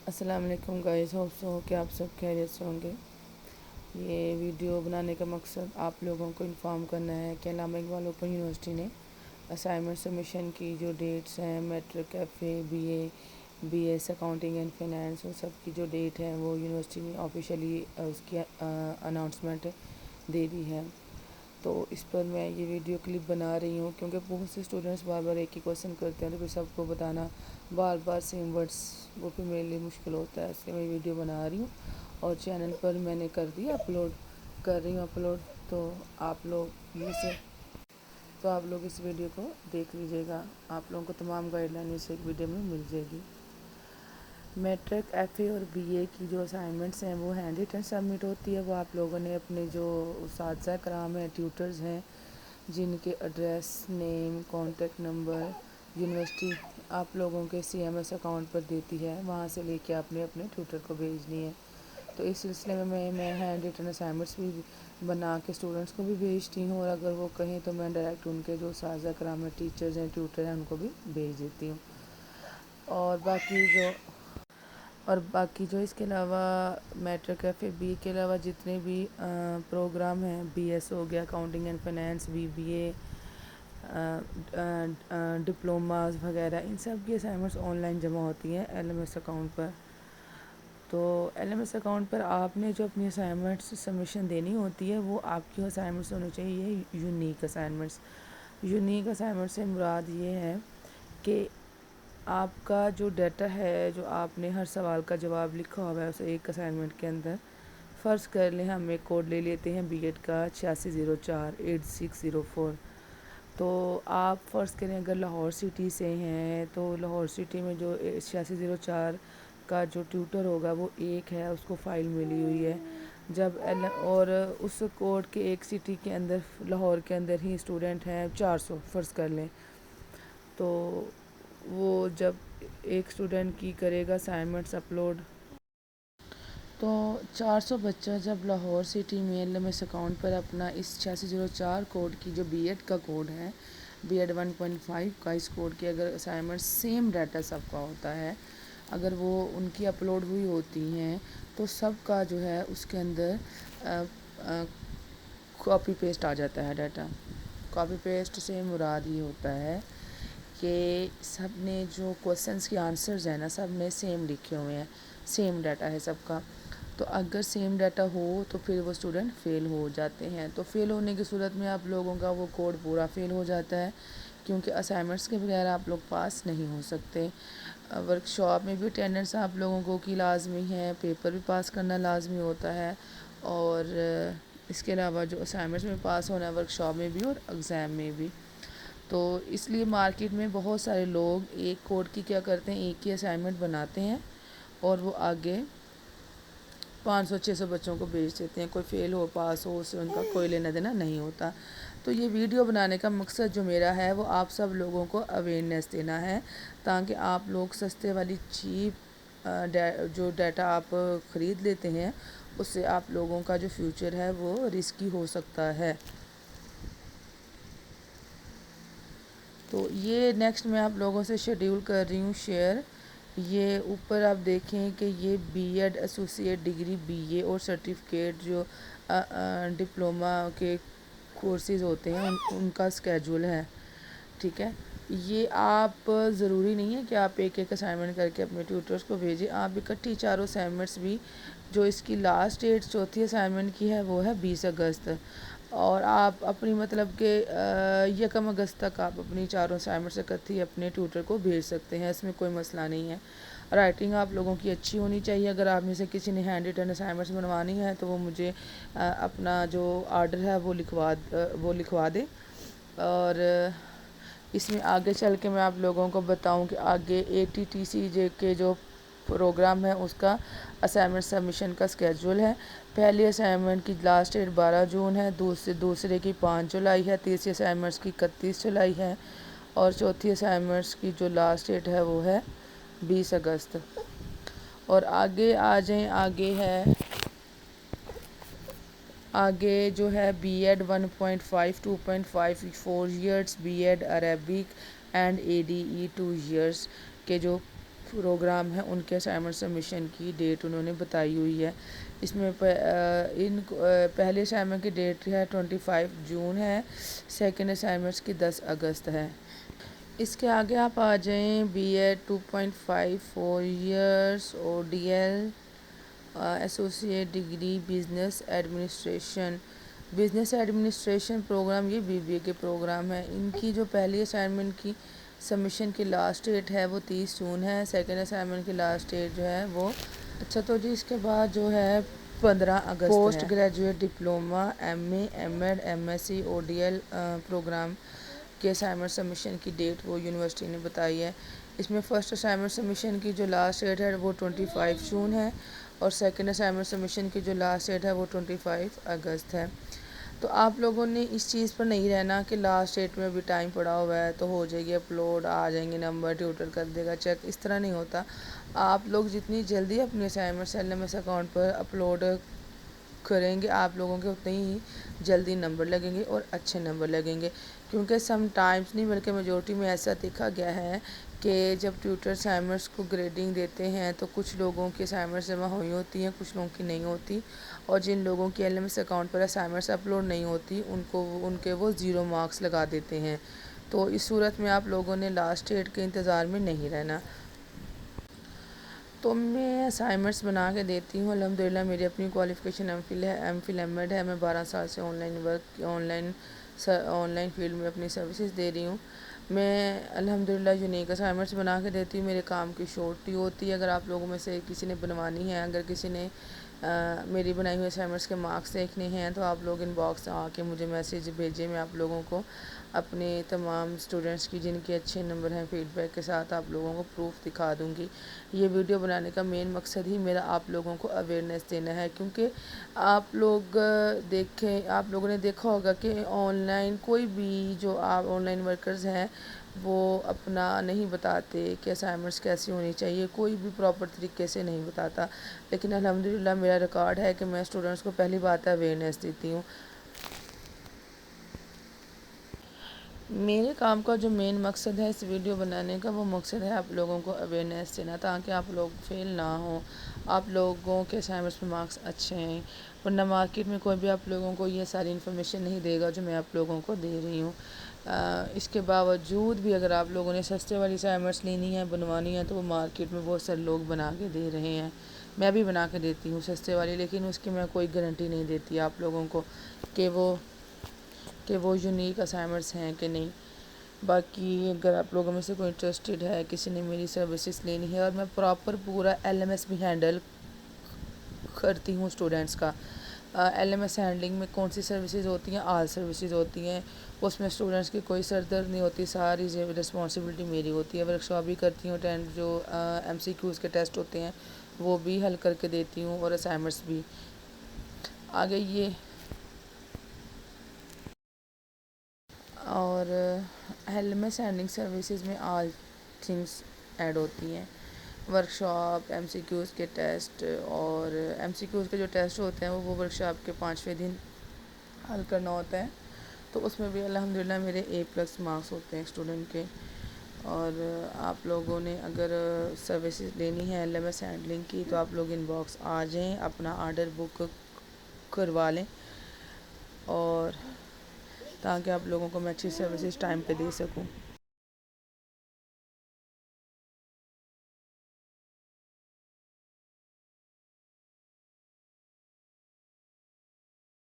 السلام علیکم guys, hope so کہ آپ سب خیریت سے ہوں گے۔ یہ ویڈیو بنانے کا مقصد آپ لوگوں کو انفارم کرنا ہے کہ علامہ اقبال اوپن یونیورسٹی نے اسائنمنٹ سبمیشن کی جو ڈیٹس ہیں matric B S accounting and finance, ان سب کی جو ڈیٹ ہے وہ یونیورسٹی نے آفیشیلی اس کی اناؤنسمنٹ دے دی ہے۔ تو اس پر میں یہ ویڈیو کلپ بنا رہی ہوں کیونکہ بہت سے اسٹوڈنٹس بار بار ایک ہی کویشچن کرتے ہیں، تو پھر سب کو بتانا بار بار سیم ورڈس وہ پھر میرے لیے مشکل ہوتا ہے، اس لیے میں ویڈیو بنا رہی ہوں اور چینل پر میں نے کر دیا کر رہی ہوں اپلوڈ۔ تو آپ لوگ اس ویڈیو کو دیکھ لیجیے گا، آپ لوگوں کو تمام گائیڈ لائن اس ایک ویڈیو میں مل جائے گی۔ میٹرک، ایف اے اور بی اے کی جو اسائنمنٹس ہیں وہ ہینڈ ریٹن سبمٹ ہوتی ہے۔ وہ آپ لوگوں نے اپنے جو اساتذہ کرام ہیں، ٹیوٹرز ہیں، جن کے ایڈریس، نیم، کانٹیکٹ نمبر یونیورسٹی آپ لوگوں کے سی ایم ایس اکاؤنٹ پر دیتی ہے، وہاں سے لے کے آپ نے اپنے ٹیوٹر کو بھیجنی ہے۔ تو اس سلسلے میں ہینڈ ریٹن اسائنمنٹس بھی بنا کے اسٹوڈنٹس کو بھی بھیجتی ہوں، اور اگر وہ کہیں تو میں ڈائریکٹ ان کے جو اساتذہ کرام ہیں، ٹیچرز ہیں، ٹیوٹر ہیں، ان کو بھی بھیج دیتی ہوں۔ اور باقی جو اس کے علاوہ matric, F A, be A کے علاوہ جتنے بھی پروگرام ہیں، بی ایس ہو گیا accounting and finance, B A, diplomas وغیرہ، ان سب کی اسائنمنٹس آن لائن جمع ہوتی ہیں ایل ایم ایس اکاؤنٹ پر۔ تو ایل ایم ایس اکاؤنٹ پر آپ نے جو اپنی اسائنمنٹس سبمیشن دینی ہوتی ہے، وہ آپ کی اسائنمنٹس ہونی چاہیے یونیک اسائنمنٹس۔ یونیک اسائنمنٹ سے مراد یہ ہے کہ آپ کا جو ڈیٹا ہے، جو آپ نے ہر سوال کا جواب لکھا ہوا ہے اسے ایک اسائنمنٹ کے اندر، فرض کر لیں ہم ایک کوڈ لے لیتے ہیں بی ایڈ کا 8604 تو آپ فرض کریں اگر لاہور سٹی سے ہیں تو لاہور سٹی میں جو 8604 کا جو ٹیوٹر ہوگا وہ ایک ہے، اس کو فائل ملی ہوئی ہے۔ اور اس کوڈ کے ایک سٹی کے اندر، لاہور کے اندر ہی اسٹوڈنٹ ہیں 400 فرض کر لیں، تو وہ جب ایک اسٹوڈنٹ کی کرے گا اسائنمنٹس اپلوڈ، تو 400 بچہ جب لاہور سٹی میں ایل ایم ایس اکاؤنٹ پر اپنا اس 8604 کوڈ کی جو بی ایڈ کا کوڈ ہے، بی ایڈ 1.5 کا، اس کوڈ کی اگر اسائنمنٹ سیم ڈیٹا سب کا ہوتا ہے، اگر وہ ان کی اپلوڈ ہوئی ہوتی ہیں، تو سب کا جو ہے اس کے اندر کاپی پیسٹ آ جاتا ہے ڈیٹا۔ کاپی پیسٹ سے مراد یہ ہوتا ہے کہ سب نے جو کویسچنس کے آنسرز ہیں نا، سب نے سیم لکھے ہوئے ہیں، سیم ڈیٹا ہے سب کا۔ تو اگر سیم ڈیٹا ہو تو پھر وہ اسٹوڈنٹ فیل ہو جاتے ہیں، تو فیل ہونے کی صورت میں آپ لوگوں کا وہ کوڈ پورا فیل ہو جاتا ہے، کیونکہ اسائنمنٹس کے بغیر آپ لوگ پاس نہیں ہو سکتے۔ ورک شاپ میں بھی اٹینڈنس آپ لوگوں کو کی لازمی ہے، پیپر بھی پاس کرنا لازمی ہوتا ہے، اور اس کے علاوہ جو اسائنمنٹس میں پاس ہونا ہے ورک شاپ میں بھی اور ایگزام میں بھی۔ تو اس لیے مارکیٹ میں بہت سارے لوگ ایک کوڈ کی کیا کرتے ہیں، ایک ہی اسائنمنٹ بناتے ہیں اور وہ آگے 500-600 بچوں کو بھیج دیتے ہیں، کوئی فیل ہو پاس ہو، اس سے ان کا کوئی لینا دینا نہیں ہوتا۔ تو یہ ویڈیو بنانے کا مقصد جو میرا ہے وہ آپ سب لوگوں کو اویئرنیس دینا ہے، تاکہ آپ لوگ سستے والی چیپ جو ڈیٹا آپ خرید لیتے ہیں، اس سے آپ لوگوں کا جو فیوچر ہے وہ رسکی ہو سکتا ہے۔ تو یہ نیکسٹ میں آپ لوگوں سے شیڈیول کر رہی ہوں شیئر۔ یہ اوپر آپ دیکھیں کہ یہ B Ed associate degree, B A اور سرٹیفکیٹ جو ڈپلومہ کے کورسز ہوتے ہیں ان کا اسکیجول ہے، ٹھیک ہے۔ یہ آپ ضروری نہیں ہے کہ آپ ایک ایک اسائنمنٹ کر کے اپنے ٹیوٹرز کو بھیجیں، آپ اکٹھی چاروں اسائنمنٹس بھی، جو اس کی لاسٹ ڈیٹ چوتھی اسائنمنٹ کی ہے وہ ہے 20 اگست، اور آپ اپنی مطلب کہ 1 اگست تک آپ اپنی چاروں اسائنمنٹس اکٹھی اپنے ٹیوٹر کو بھیج سکتے ہیں، اس میں کوئی مسئلہ نہیں ہے۔ رائٹنگ آپ لوگوں کی اچھی ہونی چاہیے، اگر آپ میں سے کسی نے ہینڈ ریٹن اسائنمنٹس بنوانی ہے تو وہ مجھے اپنا جو آرڈر ہے وہ لکھوا دے، اور اس میں آگے چل کے میں آپ لوگوں کو بتاؤں کہ آگے اے ٹی ٹی سی جے کے جو پروگرام ہے اس کا اسائنمنٹ سبمیشن کا اسکیجول ہے۔ پہلی اسائنمنٹ کی لاسٹ ڈیٹ 12 جون ہے، دوسرے کی 5 جولائی ہے، تیسری اسائنمنٹس کی 31 جولائی ہے، اور چوتھی اسائنمنٹس کی جو لاسٹ ڈیٹ ہے وہ ہے 20 اگست۔ اور آگے آ جائیں، آگے جو ہے B Ed 1.5 2.5 4 years, B Ed Arabic and A D E 2 years کے جو پروگرام ہیں ان کے اسائنمنٹ سبمیشن کی ڈیٹ انہوں نے بتائی ہوئی ہے. اس میں پہلے اسائنمنٹ کی ڈیٹ ہے 25 جون ہے، سیکنڈ اسائنمنٹس کی 10 اگست ہے. اس کے آگے آپ آ جائیں B Ed 2.5 4 years O D L associate degree business administration programme. یہ بی بی اے کے پروگرام ہیں. ان کی جو پہلی اسائنمنٹ کی سبمیشن کی لاسٹ ڈیٹ ہے وہ 30 جون ہے. سیکنڈ اسائنمنٹ کی لاسٹ ڈیٹ جو ہے وہ اچھا تو جی اس کے بعد جو ہے 15 اگست ہے. Post graduate diploma M A M Ed M S C O D L programme کے اسائنمنٹ سبمیشن کی ڈیٹ وہ یونیورسٹی نے بتائی ہے. اس میں فرسٹ اسائنمنٹ سبمیشن کی جو لاسٹ ڈیٹ ہے وہ 25 جون ہے اور سیکنڈ اسائنمنٹ سبمیشن کی جو لاسٹ ڈیٹ ہے وہ 25 اگست ہے. تو آپ لوگوں نے اس چیز پر نہیں رہنا کہ لاسٹ ڈیٹ میں بھی ٹائم پڑا ہوا ہے تو ہو جائے گی اپلوڈ، آ جائیں گے نمبر، ٹیوٹر کر دے گا چیک. اس طرح نہیں ہوتا. آپ لوگ جتنی جلدی اپنے assignments L M S account پر اپلوڈ کریں گے آپ لوگوں کے اتنے ہی جلدی نمبر لگیں گے اور اچھے نمبر لگیں گے. کیونکہ سم ٹائمز نہیں بلکہ میجورٹی میں ایسا دیکھا گیا ہے کہ جب ٹیوٹر اسائنمنٹس کو گریڈنگ دیتے ہیں تو کچھ لوگوں کی اسائنمنٹس جمع ہوئی ہوتی ہیں، کچھ لوگوں کی نہیں ہوتی، اور جن لوگوں کی ایل ایم ایس اکاؤنٹ پر اسائنمنٹس اپلوڈ نہیں ہوتی ان کے وہ 0 مارکس لگا دیتے ہیں. تو اس صورت میں آپ لوگوں نے لاسٹ ڈیٹ کے انتظار میں نہیں رہنا. تو میں اسائنمنٹس بنا کے دیتی ہوں. الحمدللہ میری اپنی کوالیفیکیشن ایم فل ہے، ایم فل ایم ایڈ ہے. میں 12 سال سے آن لائن فیلڈ میں اپنی سروسز دے رہی ہوں. میں الحمدللہ یونیک اسائنمنٹس بنا کے دیتی ہوں. میرے کام کی شورٹی ہوتی ہے. اگر آپ لوگوں میں سے کسی نے بنوانی ہے، اگر کسی نے میری بنائی ہوئی اسائنمنٹس کے مارکس دیکھنے ہیں تو آپ لوگ ان باکس آ کے مجھے میسیج بھیجیں. میں آپ لوگوں کو اپنے تمام اسٹوڈنٹس کی جن کے اچھے نمبر ہیں فیڈ بیک کے ساتھ آپ لوگوں کو پروف دکھا دوں گی. یہ ویڈیو بنانے کا مین مقصد ہی میرا آپ لوگوں کو اویئرنیس دینا ہے. کیونکہ آپ لوگوں نے دیکھا ہوگا کہ آن لائن کوئی بھی جو آپ آن لائن ورکرز ہیں وہ اپنا نہیں بتاتے کہ اسائنمنٹس کیسی ہونی چاہیے، کوئی بھی پراپر طریقے سے نہیں بتاتا. لیکن الحمدللہ میرا ریکارڈ ہے کہ میں اسٹوڈنٹس کو پہلی بات اویئرنیس دیتی ہوں. میرے کام کا جو مین مقصد ہے اس ویڈیو بنانے کا وہ مقصد ہے آپ لوگوں کو اویئرنیس دینا تاکہ آپ لوگ فیل نہ ہوں، آپ لوگوں کے اسائنمنٹس میں مارکس اچھے ہیں. ورنہ مارکیٹ میں کوئی بھی آپ لوگوں کو یہ ساری انفارمیشن نہیں دے گا جو میں آپ لوگوں کو دے رہی ہوں. اس کے باوجود بھی اگر آپ لوگوں نے سستے والی اسائنمنٹس لینی ہے، بنوانی ہے، تو وہ مارکیٹ میں بہت سارے لوگ بنا کے دے رہے ہیں. میں بھی بنا کے دیتی ہوں سستے والی، لیکن اس کی میں کوئی گارنٹی نہیں دیتی آپ لوگوں کو کہ وہ یونیک اسائنمنٹس ہیں کہ نہیں. باقی اگر آپ لوگوں میں سے کوئی انٹرسٹڈ ہے، کسی نے میری سروسز لینی ہے، اور میں پراپر پورا ایل ایم ایس بھی ہینڈل کرتی ہوں اسٹوڈنٹس کا. ایل ایم ایس ہینڈلنگ میں کون سی سروسز ہوتی ہیں؟ آل سروسز ہوتی ہیں. اس میں اسٹوڈنٹس کی کوئی سر درد نہیں ہوتی، ساری رسپانسبلٹی میری ہوتی ہے. ورکشاپ بھی کرتی ہوں، جو ایم سی کیوز کے ٹیسٹ ہوتے ہیں وہ بھی حل کر کے دیتی ہوں، اور اسائنمنٹس بھی. آگے یہ اور L M S handling services میں آل تھنگس ایڈ ہوتی ہیں. ورکشاپ، ایم سی کیوز کے ٹیسٹ، اور ایم سی کیوز کے جو ٹیسٹ ہوتے ہیں وہ ورکشاپ کے 5ویں دن حل کرنا ہوتا ہے. تو اس میں بھی الحمدللہ میرے A+ مارکس ہوتے ہیں اسٹوڈنٹ کے. اور آپ لوگوں نے اگر سروسز لینی ہے ایل ایم ایس ہینڈلنگ کی تو آپ لوگ ان باکس آ جائیں، اپنا آرڈر بک کروا لیں، اور تاکہ آپ لوگوں کو میں اچھی سروسز ٹائم پہ دے سکوں.